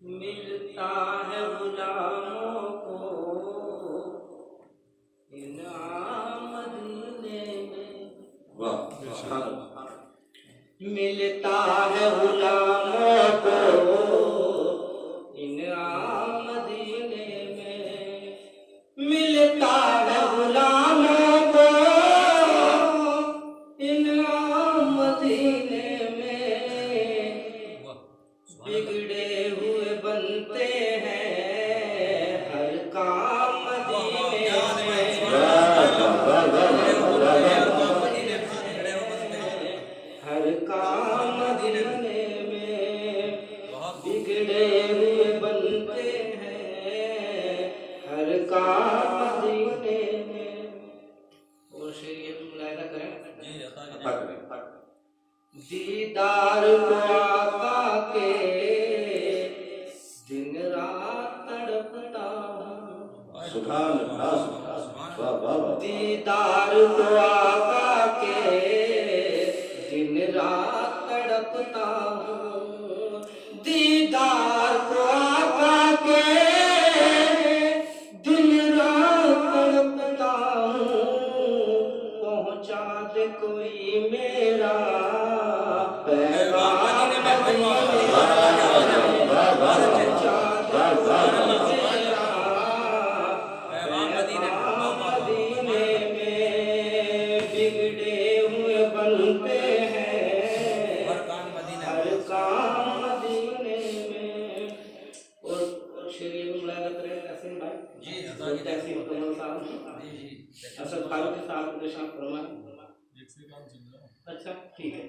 मिलता है गुलामों को इनाम मदीने में। मिलता है गुलामों को इनाम मदीने में। मिलता है गुलामों को इनाम मदीने में। बिगड़े हुए बनते हैं हर काम मदीने में। हर काम मदीने में। बिगड़े हुए बनते हैं हर काम मदीने में। और शेरियत मुलाहिजा करें। दीदार को आका के दिन रात तड़पता हूँ। सुभान अल्लाह। दीदार को आका के दिन रात तड़पता हूँ। दीदार को आका के दिन रात तड़पता हूँ। पहुँचा दे कोई मेरा अच्छा ठीक है।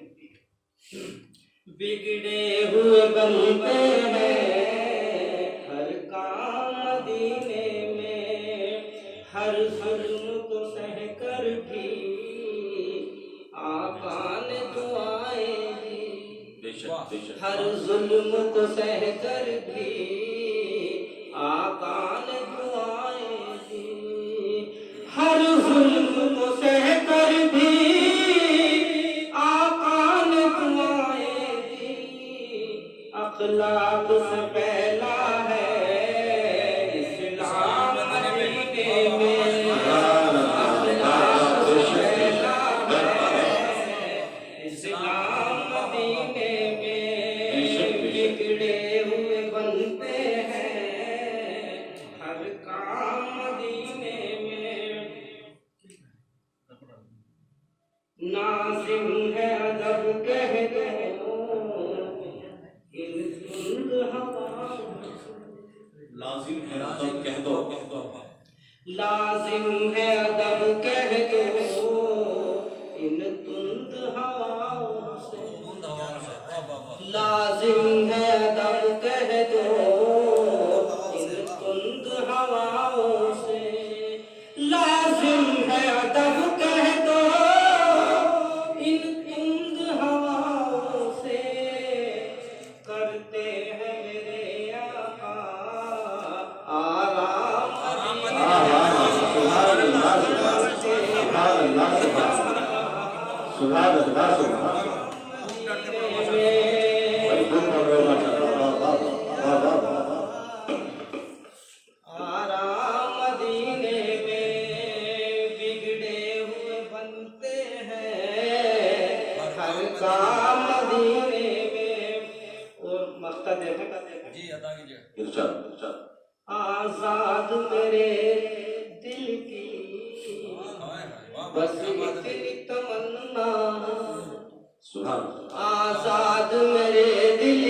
बिगड़े हुए बनते हैं हर काम मदीने में। हर जुल्म को सह कर भी आका ने दुआएं दी। हर जुल्म को सह कर भी आका ने दुआएं दी। हर जुल्म को सह कर भी अखलाक से पहला है इस्लाम मदीने में। अखलाक से पहला है इस्लाम मदीने में। बिगड़े हुए बनते हैं हर काम मदीने में। नाज़िम है अदब कह दो लाजिम है अदब कह दो। लाजिम है अदब कह दो इन तुंद हवाओं से। लाजिम है अदब कह दो इन तुंद हवाओं से। लाजिम है अदब कह दो इन तुंद हवाओं से। करते हैं मेरे आका आराम मदीने में। बिगड़े हुए बनते हैं हर काम मदीने में। और मक्ता देखें जी अदा कीजिए। आजाद मेरे दिल की बस इतनी तमन्ना। आजाद मेरे दिल